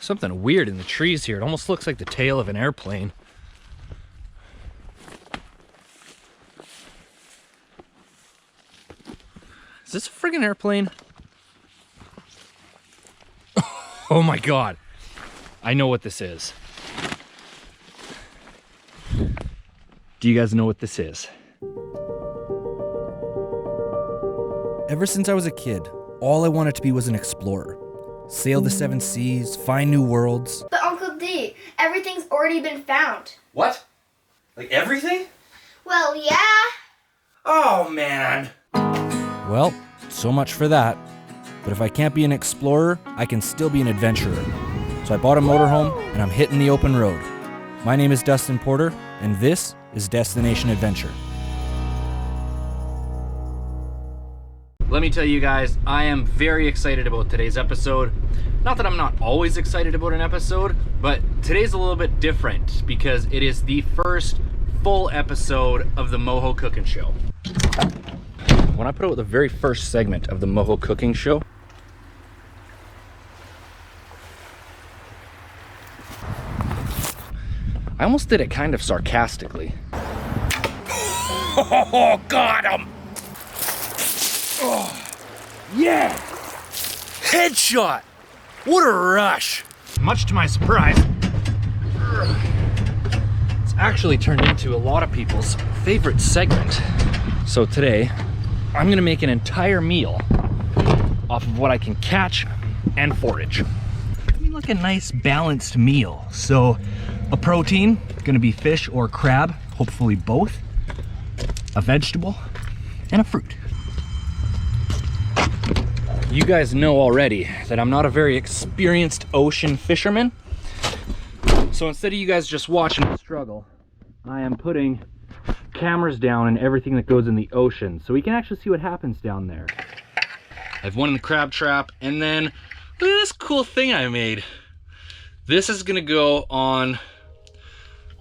something weird in the trees here. It almost looks like the tail of an airplane. Is this a friggin' airplane? Oh my God. I know what this is. Do you guys know what this is? Ever since I was a kid, all I wanted to be was an explorer. Sail the 7 seas, find new worlds. But Uncle D, everything's already been found. What? Like everything? Well, yeah. Oh man. Well, so much for that. But if I can't be an explorer, I can still be an adventurer. So I bought a motorhome and I'm hitting the open road. My name is Dustin Porter, and this is Destination Adventure. Let me tell you guys, I am very excited about today's episode. Not that I'm not always excited about an episode, but today's a little bit different because it is the first full episode of the Moho Cooking Show. When I put out the very first segment of the Moho Cooking Show, I almost did it kind of sarcastically. Oh, got him! Oh, yeah! Headshot! What a rush! Much to my surprise, it's actually turned into a lot of people's favorite segment. So today, I'm gonna make an entire meal off of what I can catch and forage. I mean, like a nice balanced meal. So a protein, gonna be fish or crab, hopefully both, a vegetable, and a fruit. You guys know already that I'm not a very experienced ocean fisherman. So instead of you guys just watching me struggle, I am putting cameras down and everything that goes in the ocean so we can actually see what happens down there. I have one in the crab trap, and then look at this cool thing I made. This is gonna go on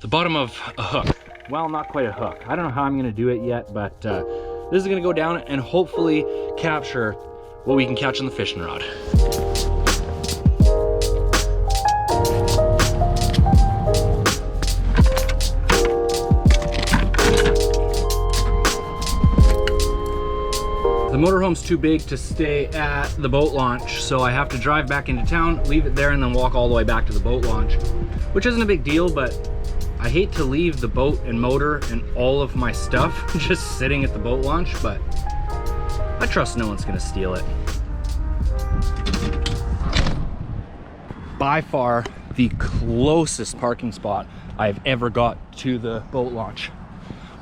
the bottom of a hook. Well, not quite a hook. I don't know how I'm gonna do it yet, but this is gonna go down and hopefully capture what we can catch on the fishing rod. The motorhome's too big to stay at the boat launch, so I have to drive back into town, leave it there, and then walk all the way back to the boat launch, which isn't a big deal, but I hate to leave the boat and motor and all of my stuff just sitting at the boat launch, but I trust no one's gonna steal it. By far the closest parking spot I've ever got to the boat launch,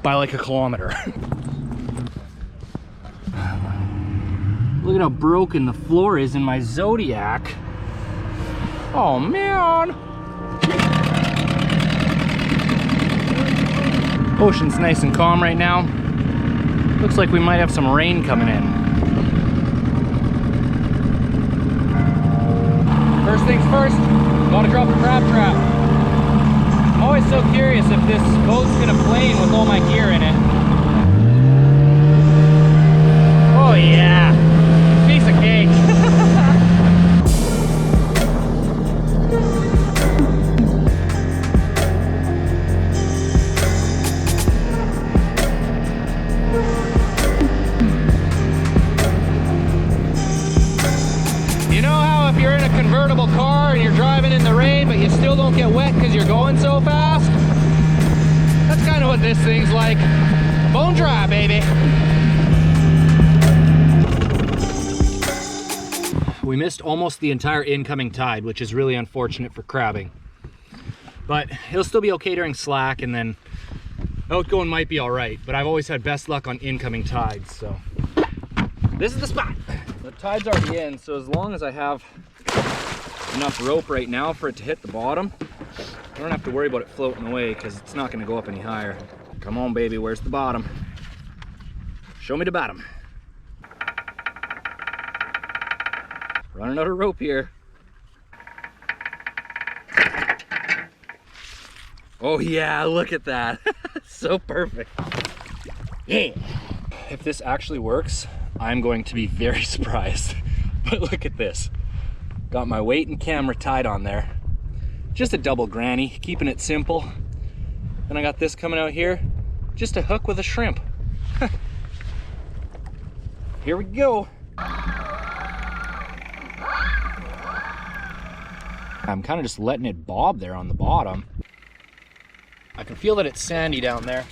by like a kilometer. Look at how broken the floor is in my Zodiac. Oh man. Ocean's nice and calm right now. Looks like we might have some rain coming in. First things first, gotta drop the crab trap. I'm always so curious if this boat's gonna plane with all my gear in it. Oh yeah, piece of cake. You know how if you're in a convertible car and you're driving in the rain but you still don't get wet because you're going so fast? That's kind of what this thing's like. Bone dry, baby. We missed almost the entire incoming tide, which is really unfortunate for crabbing. But it'll still be okay during slack, and then outgoing might be all right. But I've always had best luck on incoming tides, so this is the spot. The tide's already in, so as long as I have enough rope right now for it to hit the bottom, I don't have to worry about it floating away because it's not gonna go up any higher. Come on, baby, where's the bottom? Show me the bottom. Running out of rope here. Oh yeah, look at that. So perfect. Yeah. If this actually works, I'm going to be very surprised. But look at this. Got my weight and camera tied on there. Just a double granny, keeping it simple. Then I got this coming out here, just a hook with a shrimp. Here we go. I'm kind of just letting it bob there on the bottom. I can feel that it's sandy down there,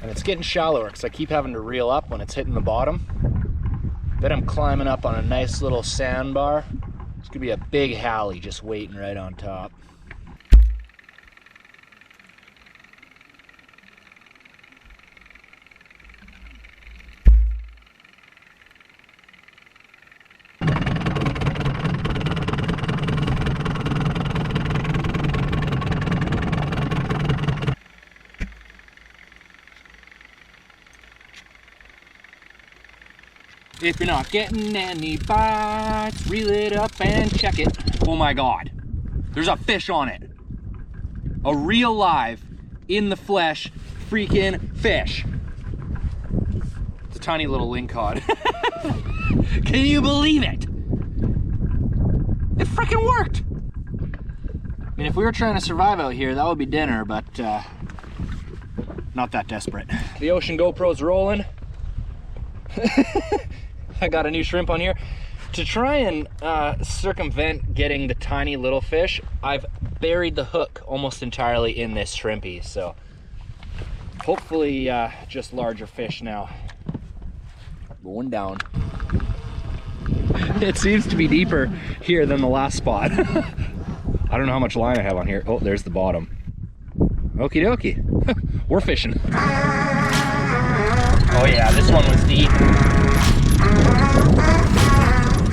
and it's getting shallower because I keep having to reel up when it's hitting the bottom. Then I'm climbing up on a nice little sandbar. It's gonna be a big halie just waiting right on top. If you're not getting any bites, reel it up and check it. Oh my God, there's a fish on it. A real live, in the flesh, freaking fish. It's a tiny little lingcod. Can you believe it? It freaking worked. I mean, if we were trying to survive out here, that would be dinner, but not that desperate. The Ocean GoPro's rolling. I got a new shrimp on here. To try and circumvent getting the tiny little fish, I've buried the hook almost entirely in this shrimpy, so hopefully just larger fish now. Going down. It seems to be deeper here than the last spot. I don't know how much line I have on here. Oh, there's the bottom. Okie dokie. We're fishing. Oh yeah, this one was deep.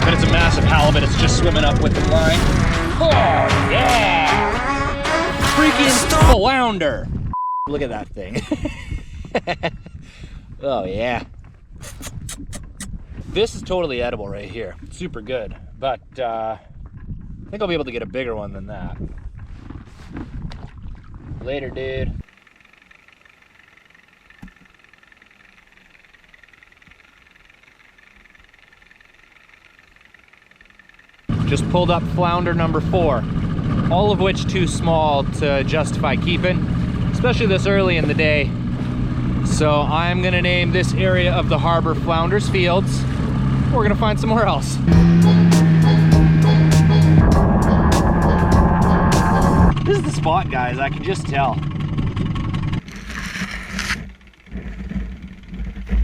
But it's a massive halibut. It's just swimming up with the line. Oh yeah! Freaking flounder! Look at that thing. Oh yeah. This is totally edible right here. Super good. But I think I'll be able to get a bigger one than that. Later, dude. Just pulled up flounder number 4, all of which too small to justify keeping, especially this early in the day. So I'm gonna name this area of the harbor Flounders Fields. We're gonna find somewhere else. This is the spot, guys, I can just tell.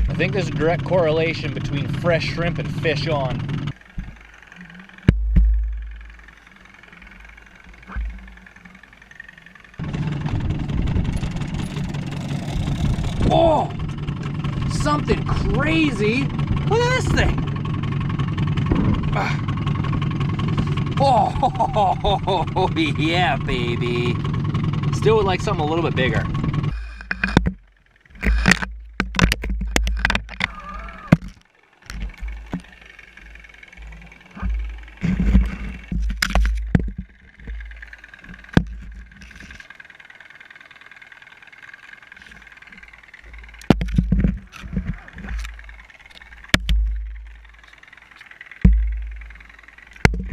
I think there's a direct correlation between fresh shrimp and fish on. Oh, something crazy. Look at this thing. Oh, yeah, baby. Still would like something a little bit bigger.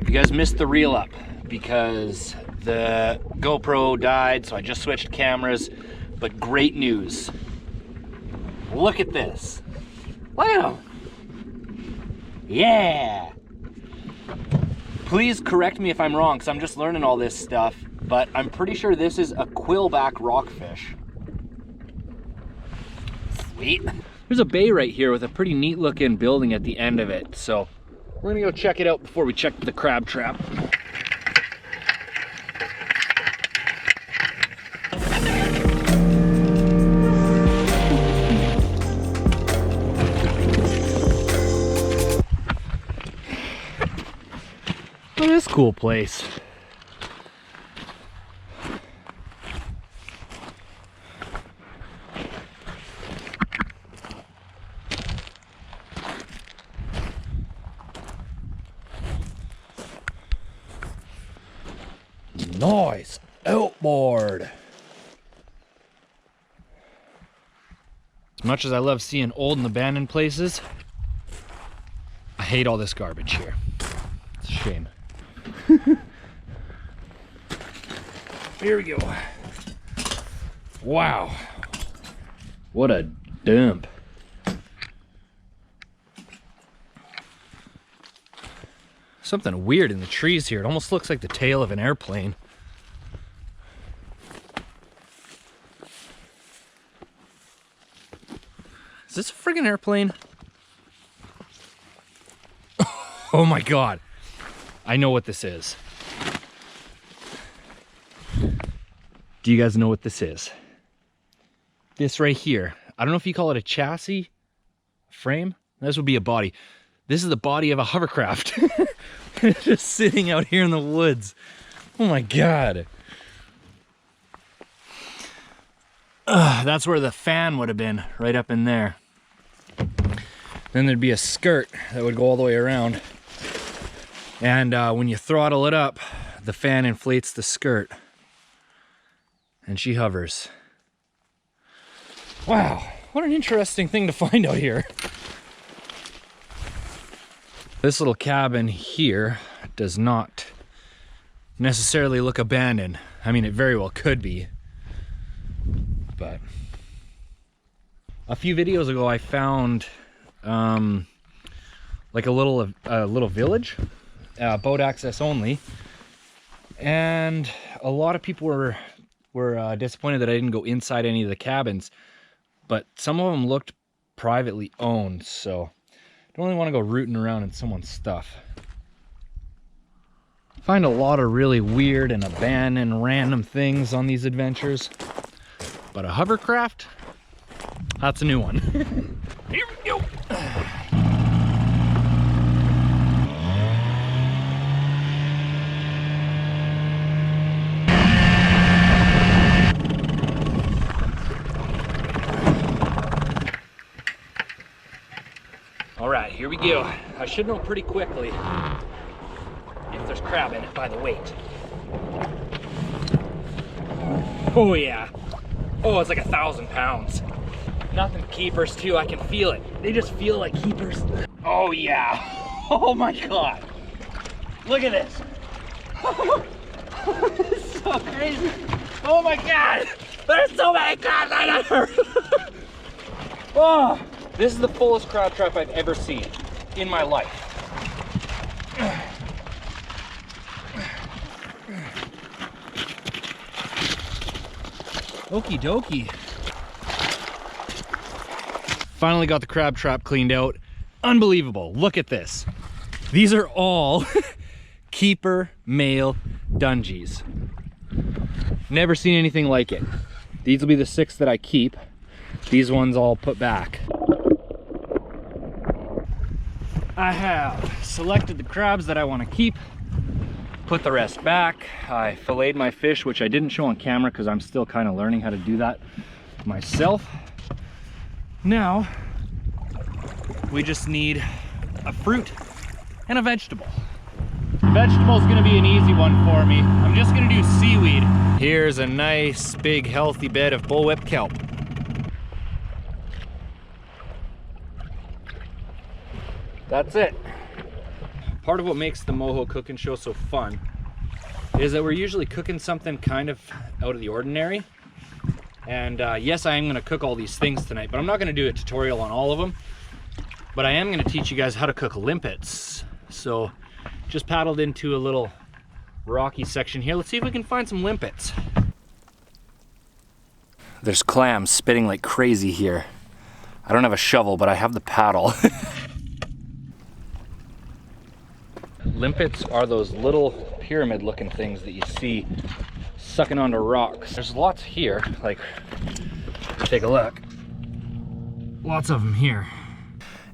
You guys missed the reel up because the GoPro died, so I just switched cameras. But great news. Look at this. Look at him. Yeah. Please correct me if I'm wrong, because I'm just learning all this stuff, but I'm pretty sure this is a quillback rockfish. Sweet. There's a bay right here with a pretty neat looking building at the end of it, so we're gonna go check it out before we check the crab trap. Look at this cool place. Nice outboard. As much as I love seeing old and abandoned places, I hate all this garbage here. It's a shame. Here we go. Wow. What a dump. Something weird in the trees here. It almost looks like the tail of an airplane. Is this a friggin' airplane? Oh my God. I know what this is. Do you guys know what this is? This right here. I don't know if you call it a chassis, frame. This would be a body. This is the body of a hovercraft. Just sitting out here in the woods. Oh my God. That's where the fan would have been, right up in there. Then there'd be a skirt that would go all the way around. And when you throttle it up, the fan inflates the skirt. And she hovers. Wow, what an interesting thing to find out here. This little cabin here does not necessarily look abandoned. I mean, it very well could be. But a few videos ago, I found like a little village, boat access only, and a lot of people were disappointed that I didn't go inside any of the cabins, but some of them looked privately owned, so I don't really want to go rooting around in someone's stuff. I find a lot of really weird and abandoned random things on these adventures, but a hovercraft, that's a new one. Here we go. All right, here we go. I should know pretty quickly if there's crab in it by the weight. Oh yeah. Oh, it's like 1,000 pounds. Nothing but keepers too, I can feel it. They just feel like keepers. Oh yeah. Oh my God. Look at this. This is so crazy. Oh my God. There's so many crabs I never. Oh, this is the fullest crab trap I've ever seen in my life. Okie dokie. Finally got the crab trap cleaned out. Unbelievable. Look at this. These are all keeper male dungees. Never seen anything like it. These will be the 6 that I keep. These ones I'll put back. I have selected the crabs that I want to keep, put the rest back. I filleted my fish, which I didn't show on camera because I'm still kind of learning how to do that myself. Now, we just need a fruit and a vegetable. Vegetable is going to be an easy one for me. I'm just going to do seaweed. Here's a nice, big, healthy bed of bullwhip kelp. That's it. Part of what makes the Moho cooking show so fun is that we're usually cooking something kind of out of the ordinary. And yes, I am going to cook all these things tonight, but I'm not going to do a tutorial on all of them. But I am going to teach you guys how to cook limpets. So just paddled into a little rocky section here. Let's see if we can find some limpets. There's clams spitting like crazy here. I don't have a shovel, but I have the paddle. Limpets are those little pyramid looking things that you see sucking onto rocks. There's lots here, like, take a look. Lots of them here.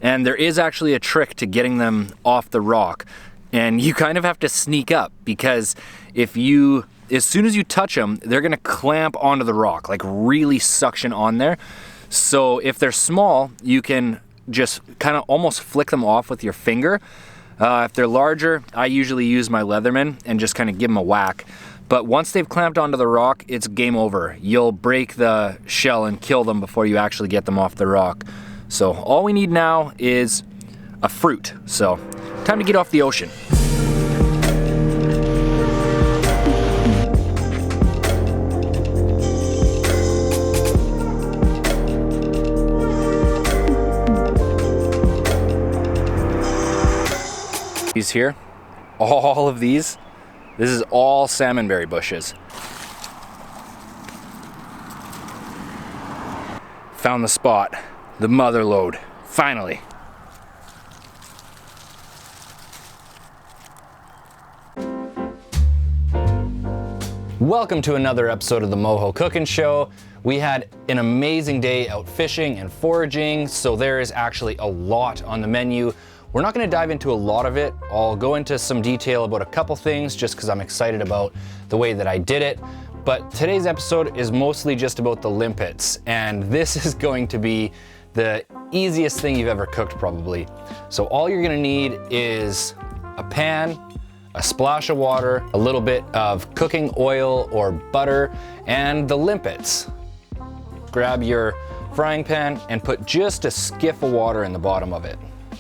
And there is actually a trick to getting them off the rock. And you kind of have to sneak up, because if you, as soon as you touch them, they're gonna clamp onto the rock, like really suction on there. So if they're small, you can just kind of almost flick them off with your finger. If they're larger, I usually use my Leatherman and just kind of give them a whack. But once they've clamped onto the rock, it's game over. You'll break the shell and kill them before you actually get them off the rock. So all we need now is a fruit. So time to get off the ocean. These here, all of these, this is all salmonberry bushes. Found the spot, the mother lode, finally. Welcome to another episode of the Moho Cooking Show. We had an amazing day out fishing and foraging, so there is actually a lot on the menu. We're not going to dive into a lot of it. I'll go into some detail about a couple things just because I'm excited about the way that I did it. But today's episode is mostly just about the limpets, and this is going to be the easiest thing you've ever cooked probably. So all you're going to need is a pan, a splash of water, a little bit of cooking oil or butter, and the limpets. Grab your frying pan and put just a skiff of water in the bottom of it.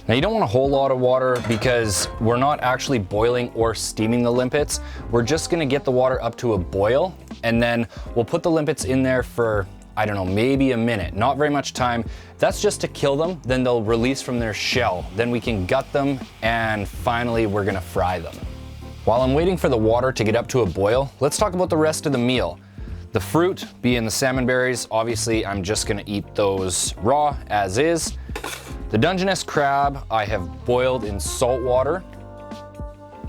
Now you don't want a whole lot of water because we're not actually boiling or steaming the limpets. We're just gonna get the water up to a boil, and then we'll put the limpets in there for, I don't know, maybe a minute, not very much time. That's just to kill them, then they'll release from their shell. Then we can gut them, and finally we're gonna fry them. While I'm waiting for the water to get up to a boil, let's talk about the rest of the meal. The fruit, being the salmon berries, obviously I'm just gonna eat those raw as is. The Dungeness crab I have boiled in salt water.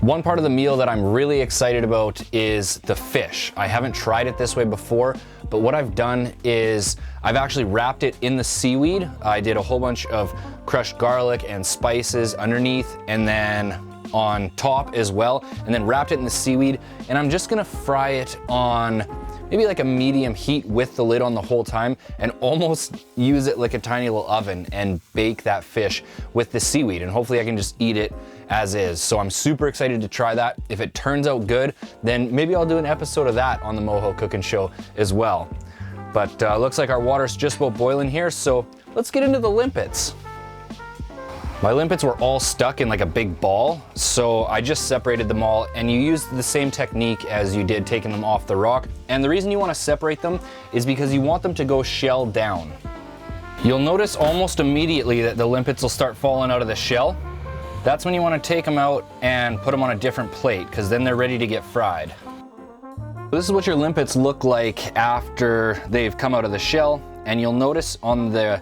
One part of the meal that I'm really excited about is the fish. I haven't tried it this way before, but what I've done is I've actually wrapped it in the seaweed. I did a whole bunch of crushed garlic and spices underneath, and then on top as well, and then wrapped it in the seaweed, and I'm just gonna fry it on maybe like a medium heat with the lid on the whole time, and almost use it like a tiny little oven and bake that fish with the seaweed, and hopefully I can just eat it as is. So I'm super excited to try that. If it turns out good, then maybe I'll do an episode of that on the Moho Cooking Show as well. But looks like our water's just about boiling here, so let's get into the limpets. My limpets were all stuck in like a big ball, so I just separated them all, and you use the same technique as you did taking them off the rock. And the reason you want to separate them is because you want them to go shell down. You'll notice almost immediately that the limpets will start falling out of the shell. That's when you want to take them out and put them on a different plate, because then they're ready to get fried. This is what your limpets look like after they've come out of the shell, and you'll notice on the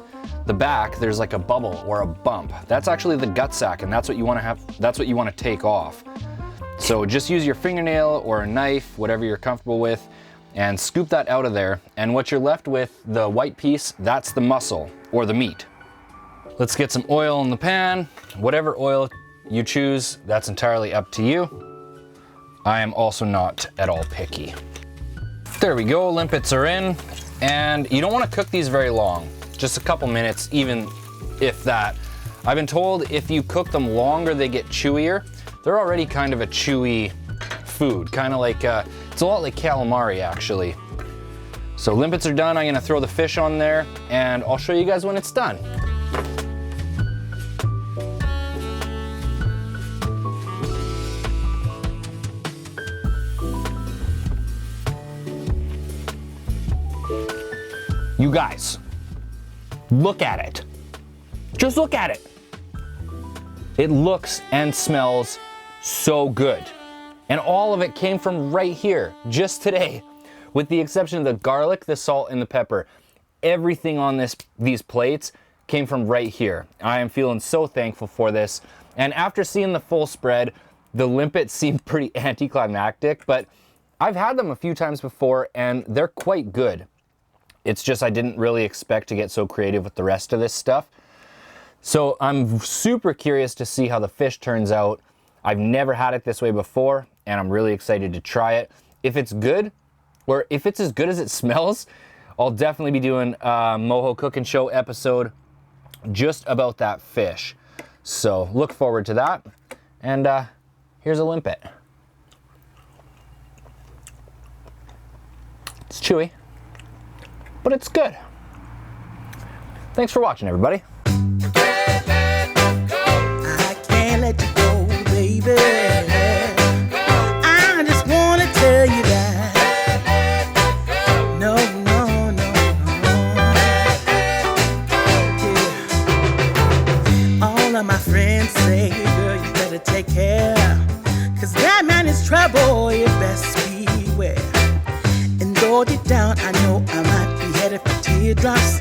back there's like a bubble or a bump. That's actually the gut sac, and that's what you want to have, that's what you want to take off. So just use your fingernail or a knife, whatever you're comfortable with, and scoop that out of there. And what you're left with, the white piece, that's the muscle or the meat. Let's get some oil in the pan. Whatever oil you choose, that's entirely up to you. I am also not at all picky. There we go, limpets are in, and you don't want to cook these very long. Just a couple minutes, even if that. I've been told if you cook them longer, they get chewier. They're already kind of a chewy food, kind of like, it's a lot like calamari actually. So limpets are done. I'm gonna throw the fish on there, and I'll show you guys when it's done. You guys, look at it. Just look at it. It looks and smells so good. And all of it came from right here, just today, with the exception of the garlic, the salt, and the pepper. Everything on these plates came from right here. I am feeling so thankful for this. And after seeing the full spread, the limpets seemed pretty anticlimactic, but I've had them a few times before, and they're quite good. It's just I didn't really expect to get so creative with the rest of this stuff. So I'm super curious to see how the fish turns out. I've never had it this way before, and I'm really excited to try it. If it's good, or if it's as good as it smells, I'll definitely be doing a Moho Cooking Show episode just about that fish. So look forward to that. And here's a limpet. It's chewy, but it's good. Thanks for watching, everybody. I can't let you go, baby. I just wanna tell you that. No, no, no, no. Yeah. All of my friends say, girl, you better better take care. Cause that man is trouble, you best beware. And though deep down I know I might be headed for teardrops,